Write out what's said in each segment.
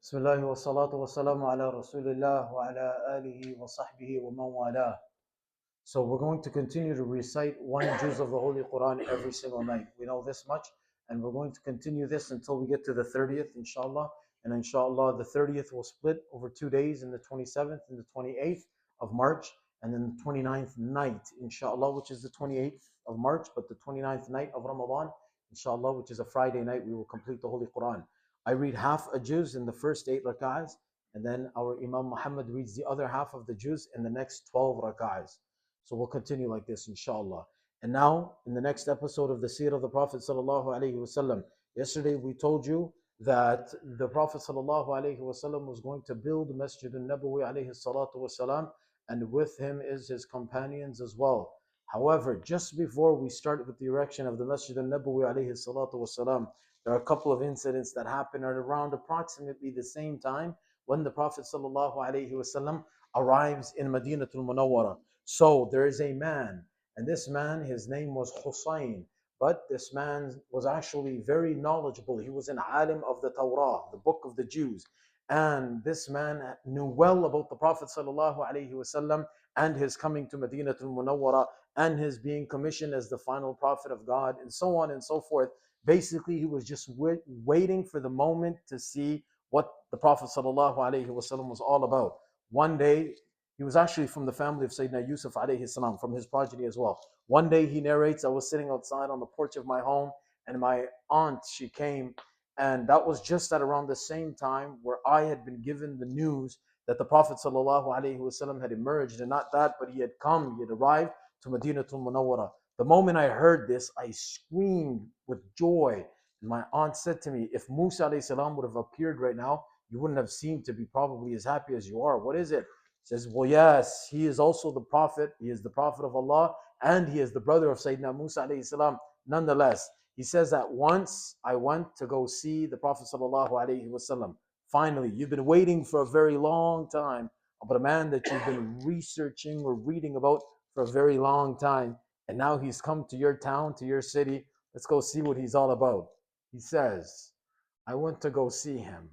بسم الله والصلاة والسلام على رسول الله وعلى آله وصحبه ومن والاه. So we're going to continue to recite one juz of the Holy Quran every single night. We know this much, and we're going to continue this until we get to the 30th, inshallah. And inshallah, the 30th will split over 2 days, in the 27th and the 28th of March, and then the 29th night, inshallah, which is the 28th of March, but the 29th night of Ramadan, inshallah, which is a Friday night, we will complete the Holy Quran. I read half a juz in the first 8 rak'ahs, and then our Imam Muhammad reads the other half of the juz in the next 12 rak'ahs. So we'll continue like this, inshallah. And now, in the next episode of the seerah of the Prophet sallallahu alaihi wasallam, yesterday we told you that the Prophet sallallahu alaihi wasallam was going to build Masjid al-Nabawi alayhi salatu wasalam, and with him is his companions as well. However, just before we start with the erection of the Masjid al-Nabawi alayhi salatu wasalam, there are a couple of incidents that happen at around approximately the same time when the Prophet sallallahu alaihi wasallam arrives in Madinatul Munawwara. So there is a man, and this man, his name was Husayn, but this man was actually very knowledgeable. He was an alim of the Torah, the book of the Jews. And this man knew well about the Prophet ﷺ and his coming to Madinatul Munawwara and his being commissioned as the final prophet of God, and so on and so forth. Basically, he was just waiting for the moment to see what the Prophet ﷺ was all about. One day, he was actually from the family of Sayyidina Yusuf alayhi salam, from his progeny as well. One day he narrates, I was sitting outside on the porch of my home, and my aunt, she came, and that was just at around the same time where I had been given the news that the Prophet sallallahu alaihi wasallam had emerged, and not that, but he had come, he had arrived to Madinatul Munawwara. The moment I heard this, I screamed with joy. And my aunt said to me, if Musa alayhi salam would have appeared right now, you wouldn't have seemed to be probably as happy as you are. What is it? Says, well, yes, he is also the prophet. He is the prophet of Allah, and he is the brother of Sayyidina Musa alayhi salam. Nonetheless, he says that once I went to go see the Prophet sallallahu alaihi wasallam. Finally, you've been waiting for a very long time about a man that you've been researching or reading about for a very long time, and now he's come to your town, to your city. Let's go see what he's all about. He says, I went to go see him.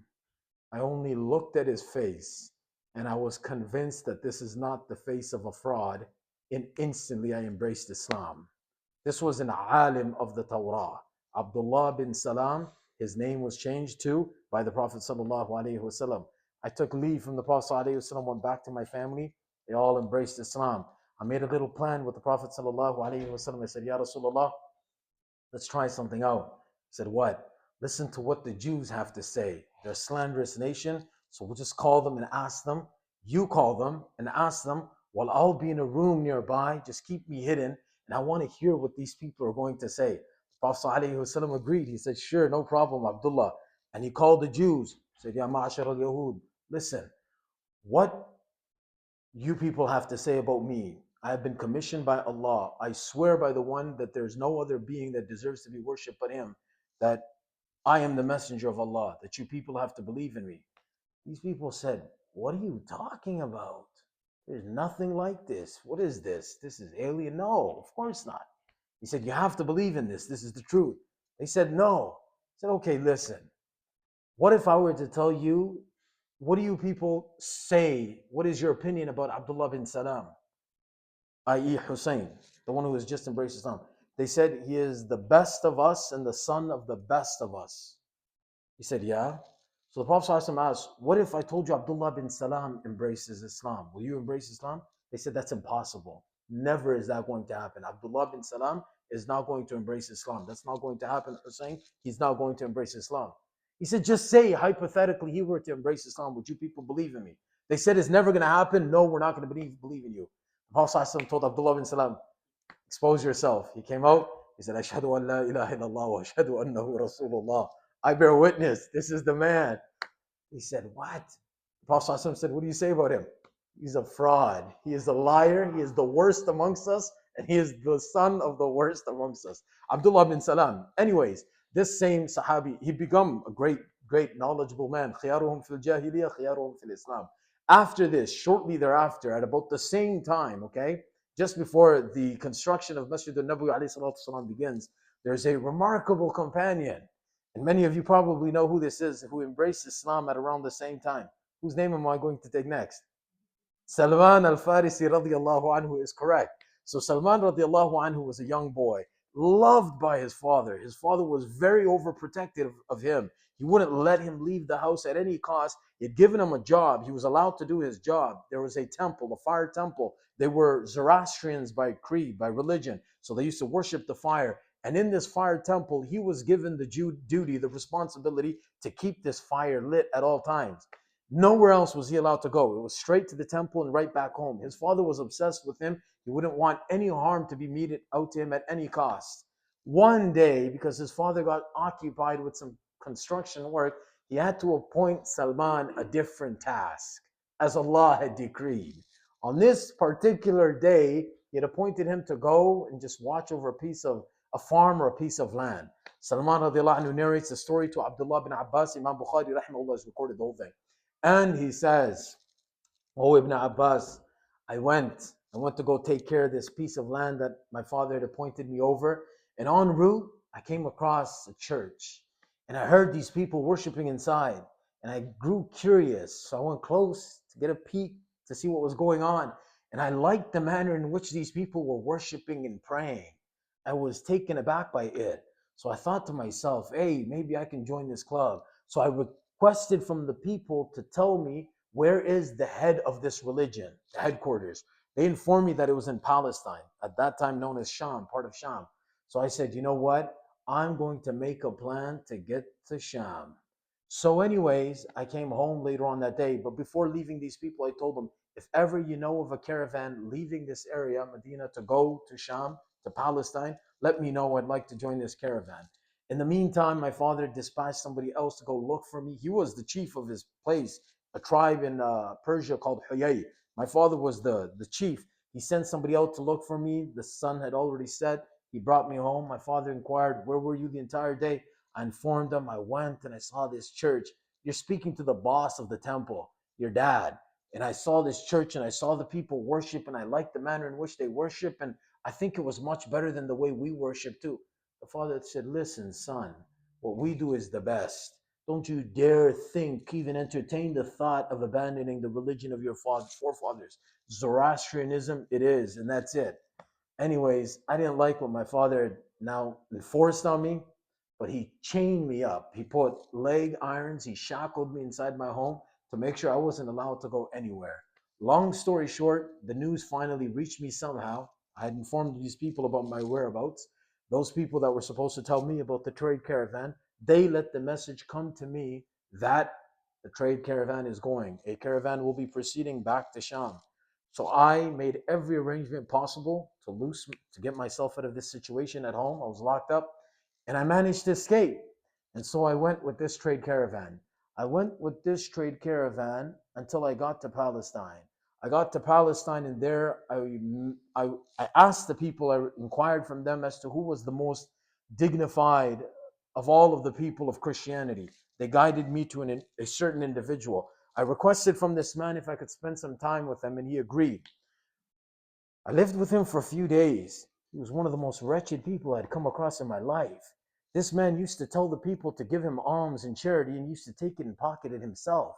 I only looked at his face, and I was convinced that this is not the face of a fraud, and instantly I embraced Islam. This was an alim of the Torah, Abdullah bin Salam. His name was changed to by the Prophet sallallahu alaihi wasallam. I took leave from the Prophet sallallahu alaihi wasallam, went back to my family. They all embraced Islam. I made a little plan with the Prophet sallallahu alaihi wasallam. I said, Ya Rasulullah, let's try something out. He said, what? Listen to what the Jews have to say. They're a slanderous nation, so we'll just call them and ask them. You call them and ask them, while I'll be in a room nearby, just keep me hidden, and I want to hear what these people are going to say. The Prophet ﷺ agreed. He said, sure, no problem, Abdullah. And he called the Jews. He said, Ya ma'ashar al-Yahud, listen, what you people have to say about me. I have been commissioned by Allah. I swear by the one that there's no other being that deserves to be worshipped but him, that I am the messenger of Allah, that you people have to believe in me. These people said, what are you talking about? There's nothing like this. What is this? This is alien. No, of course not. He said, you have to believe in this. This is the truth. They said, no. He said, okay, listen. What if I were to tell you, what do you people say? What is your opinion about Abdullah bin Salam, i.e. Hussein, the one who has just embraced Islam? They said, he is the best of us and the son of the best of us. He said, yeah. So the Prophet ﷺ asked, what if I told you Abdullah bin Salam embraces Islam? Will you embrace Islam? They said, that's impossible. Never is that going to happen. Abdullah bin Salam is not going to embrace Islam. That's not going to happen. Hussein, he's not going to embrace Islam. He said, just say, hypothetically, he were to embrace Islam, would you people believe in me? They said, it's never going to happen. No, we're not going to believe in you. The Prophet ﷺ told Abdullah bin Salam, expose yourself. He came out. He said, Ashhadu an la ilaha illallah wa ashhadu annahu Rasulullah. I bear witness. This is the man. He said, what? The Prophet ﷺ said, what do you say about him? He's a fraud. He is a liar. He is the worst amongst us. And he is the son of the worst amongst us. Abdullah bin Salam. Anyways, this same Sahabi, he became a great knowledgeable man. خِيَارُهُمْ فِي الْجَاهِلِيَّةِ خِيَارُهُمْ فِي الْإِسْلام. After this, shortly thereafter, at about the same time, okay, just before the construction of Masjid al-Nabawi alayhi salatu wasalam begins, there's a remarkable companion. And many of you probably know who this is, who embraced Islam at around the same time. Whose name am I going to take next? Salman al-Farisi radiallahu anhu is correct. So Salman radiallahu anhu was a young boy, loved by his father. His father was very overprotective of him. He wouldn't let him leave the house at any cost. He'd given him a job. He was allowed to do his job. There was a temple, a fire temple. They were Zoroastrians by creed, by religion. So they used to worship the fire. And in this fire temple, he was given the duty, the responsibility to keep this fire lit at all times. Nowhere else was he allowed to go. It was straight to the temple and right back home. His father was obsessed with him. He wouldn't want any harm to be meted out to him at any cost. One day, because his father got occupied with some construction work, he had to appoint Salman a different task, as Allah had decreed. On this particular day, he had appointed him to go and just watch over a farm or a piece of land. Salman radiallahu anhu narrates the story to Abdullah bin Abbas. Imam Bukhari rahimahullah has recorded the whole thing. And he says, "Oh, Ibn Abbas, I went to go take care of this piece of land that my father had appointed me over. And en route, I came across a church. And I heard these people worshiping inside. And I grew curious. So I went close to get a peek to see what was going on. And I liked the manner in which these people were worshiping and praying. I was taken aback by it. So I thought to myself, hey, maybe I can join this club. So I requested from the people to tell me where is the head of this religion, the headquarters. They informed me that it was in Palestine, at that time known as Sham, part of Sham. So I said, you know what? I'm going to make a plan to get to Sham. So, anyways, I came home later on that day. But before leaving these people, I told them, if ever you know of a caravan leaving this area, Medina, to go to Sham, to Palestine, let me know. I'd like to join this caravan. In the meantime, my father dispatched somebody else to go look for me. He was the chief of his place, a tribe in Persia called Huyay. My father was the chief. He sent somebody out to look for me. The sun had already set. He brought me home. My father inquired, where were you the entire day? I informed him. I went and I saw this church. You're speaking to the boss of the temple, your dad. And I saw this church and I saw the people worship and I liked the manner in which they worship. And I think it was much better than the way we worship too. The father said, listen, son, what we do is the best. Don't you dare think, even entertain the thought of abandoning the religion of your forefathers. Zoroastrianism, it is, and that's it. Anyways, I didn't like what my father had now enforced on me, but he chained me up. He put leg irons, he shackled me inside my home to make sure I wasn't allowed to go anywhere. Long story short, the news finally reached me somehow. I had informed these people about my whereabouts. Those people that were supposed to tell me about the trade caravan, they let the message come to me that the trade caravan is going. A caravan will be proceeding back to Sham. So I made every arrangement possible to get myself out of this situation at home. I was locked up and I managed to escape. And so I went with this trade caravan. I went with this trade caravan until I got to Palestine. I got to Palestine and there I asked the people, I inquired from them as to who was the most dignified of all of the people of Christianity. They guided me to a certain individual. I requested from this man if I could spend some time with him, and he agreed. I lived with him for a few days. He was one of the most wretched people I'd come across in my life. This man used to tell the people to give him alms and charity and used to take it and pocket it himself.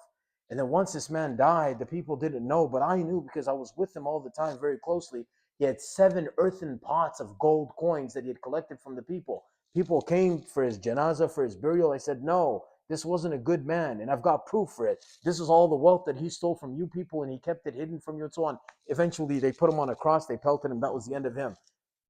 And then once this man died, the people didn't know, but I knew because I was with him all the time very closely. He had 7 earthen pots of gold coins that he had collected from the people. People came for his janazah, for his burial. I said, no, this wasn't a good man, and I've got proof for it. This is all the wealth that he stole from you people, and he kept it hidden from you and so on. Eventually, they put him on a cross, they pelted him. That was the end of him.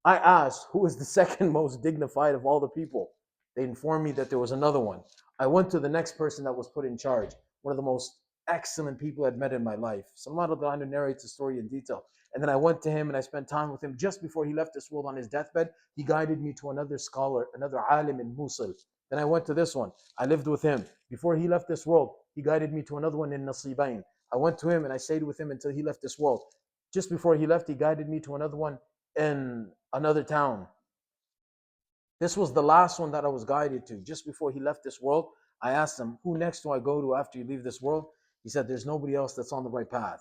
I asked, who is the second most dignified of all the people? They informed me that there was another one. I went to the next person that was put in charge, one of the most excellent people I'd met in my life. Salman al-Dhan narrates the story in detail. And then I went to him and I spent time with him just before he left this world on his deathbed. He guided me to another scholar, another alim in Mosul. Then I went to this one. I lived with him. Before he left this world, he guided me to another one in Nasibain. I went to him and I stayed with him until he left this world. Just before he left, he guided me to another one in another town. This was the last one that I was guided to. Just before he left this world, I asked him, who next do I go to after you leave this world? He said, there's nobody else that's on the right path.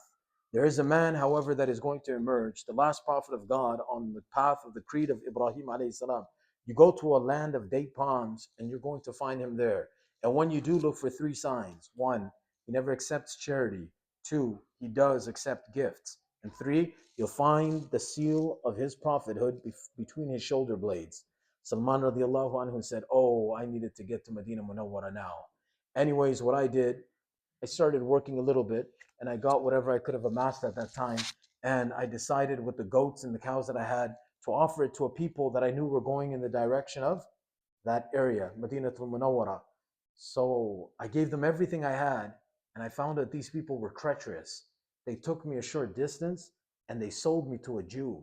There is a man, however, that is going to emerge, the last prophet of God on the path of the creed of Ibrahim alayhi salam. You go to a land of date palms and you're going to find him there. And when you do, look for three signs. One, he never accepts charity. Two, he does accept gifts. And three, you'll find the seal of his prophethood between his shoulder blades. Salman radiallahu anhu said, oh, I needed to get to Medina Munawwara now. Anyways, what I did, I started working a little bit and I got whatever I could have amassed at that time. And I decided with the goats and the cows that I had to offer it to a people that I knew were going in the direction of that area, Madinatul Munawwara. So I gave them everything I had, and I found that these people were treacherous. They took me a short distance and they sold me to a Jew.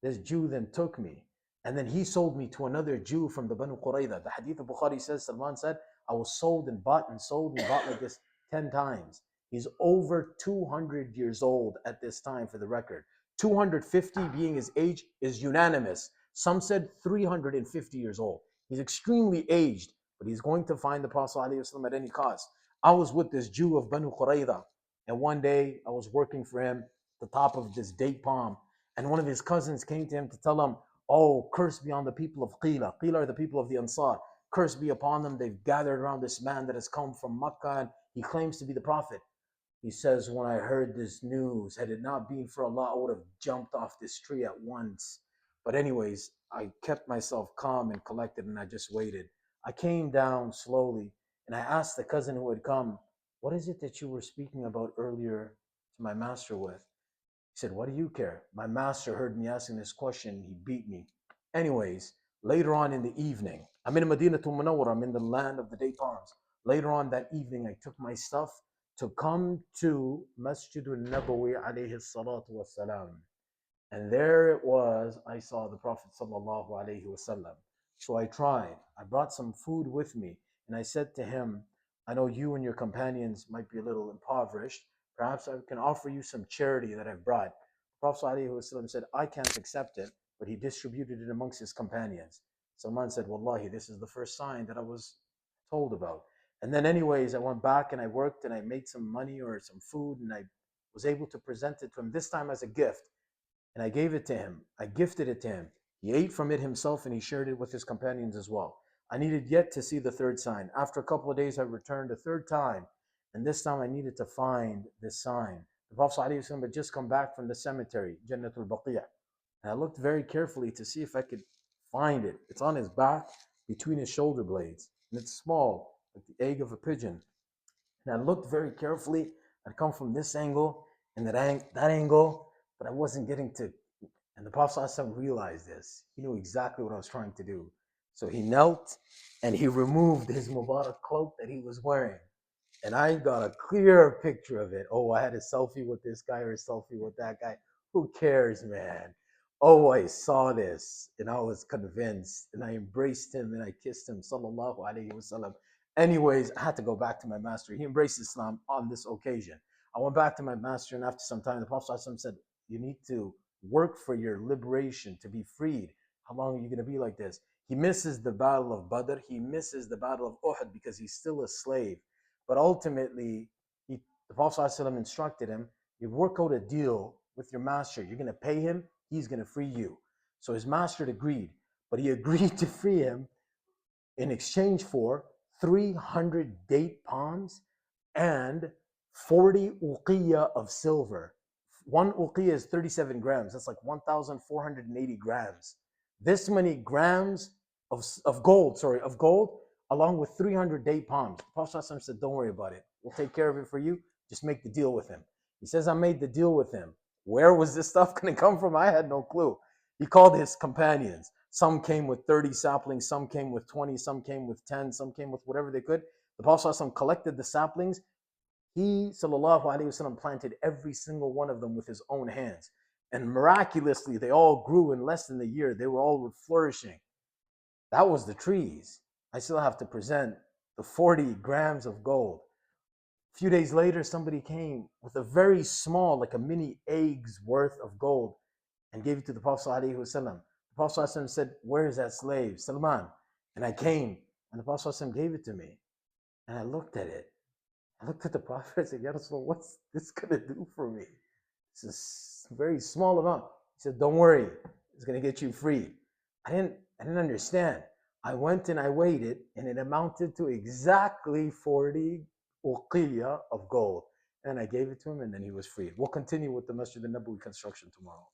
This Jew then took me, and then he sold me to another Jew from the Banu Qurayza. The hadith of Bukhari says, Salman said, I was sold and bought and sold and bought like this 10 times. He's over 200 years old at this time, for the record. 250 being his age is unanimous. Some said 350 years old. He's extremely aged, but he's going to find the Prophet ﷺ at any cost. I was with this Jew of Banu Qurayza, and one day I was working for him at the top of this date palm, and one of his cousins came to him to tell him, oh, curse be on the people of Qila. Qila are the people of the Ansar. Curse be upon them. They've gathered around this man that has come from Makkah, and he claims to be the Prophet. He says, when I heard this news, had it not been for Allah, I would have jumped off this tree at once. But anyways, I kept myself calm and collected, and I just waited. I came down slowly, and I asked the cousin who had come, what is it that you were speaking about earlier to my master with? He said, what do you care? My master heard me asking this question. He beat me. Anyways, later on in the evening, I'm in Madinatul Munawwara. I'm in the land of the date palms. Later on that evening, I took my stuff to come to Masjidul Nabawi alayhi salatu wassalam. And there it was, I saw the Prophet sallallahu alaihi wasallam. So I tried. I brought some food with me, and I said to him, I know you and your companions might be a little impoverished. Perhaps I can offer you some charity that I've brought. The Prophet sallallahu alaihi wasallam said, I can't accept it, but he distributed it amongst his companions. Salman said, Wallahi, this is the first sign that I was told about. And then anyways, I went back and I worked and I made some money or some food, and I was able to present it to him, this time as a gift. And I gave it to him. I gifted it to him. He ate from it himself and he shared it with his companions as well. I needed yet to see the third sign. After a couple of days, I returned a third time. And this time I needed to find this sign. The Prophet ﷺ had just come back from the cemetery, Jannatul Baqiyah. And I looked very carefully to see if I could find it. It's on his back between his shoulder blades. And it's small, like the egg of a pigeon. And I looked very carefully. I'd come from this angle and that angle, but I wasn't getting to. And the Prophet ﷺ realized this. He knew exactly what I was trying to do. So he knelt and he removed his Mubarak cloak that he was wearing. And I got a clear picture of it. Oh, I had a selfie with this guy or a selfie with that guy. Who cares, man? Oh, I saw this and I was convinced and I embraced him and I kissed him, sallallahu alaihi wasallam. Anyways, I had to go back to my master. He embraced Islam on this occasion. I went back to my master, and after some time, the Prophet ﷺ said, you need to work for your liberation, to be freed. How long are you going to be like this? He misses the battle of Badr. He misses the battle of Uhud because he's still a slave. But ultimately, the Prophet ﷺ instructed him, you work out a deal with your master. You're going to pay him. He's going to free you. So his master agreed. But he agreed to free him in exchange for 300 date palms and 40 uqiyya of silver. One uqiyya is 37 grams. That's like 1,480 grams. This many grams of gold, along with 300 date palms. The Prophet said, don't worry about it. We'll take care of it for you. Just make the deal with him. He says, I made the deal with him. Where was this stuff going to come from? I had no clue. He called his companions. Some came with 30 saplings, some came with 20, some came with 10, some came with whatever they could. The Prophet ﷺ collected the saplings. He, sallallahu alaihi wasallam, planted every single one of them with his own hands. And miraculously, they all grew in less than a year. They were all flourishing. That was the trees. I still have to present the 40 grams of gold. A few days later, somebody came with a very small, like a mini egg's worth of gold and gave it to the Prophet ﷺ. The Prophet ﷺ said, where is that slave? Salman. And I came, and the Prophet ﷺ gave it to me. And I looked at it. I looked at the Prophet and said, Ya Rasulullah, what's this going to do for me? It's a very small amount. He said, don't worry. It's going to get you free. I I didn't understand. I went and I weighed it, and it amounted to exactly 40 uqiyya of gold. And I gave it to him, and then he was freed. We'll continue with the Masjid al-Nabawi construction tomorrow.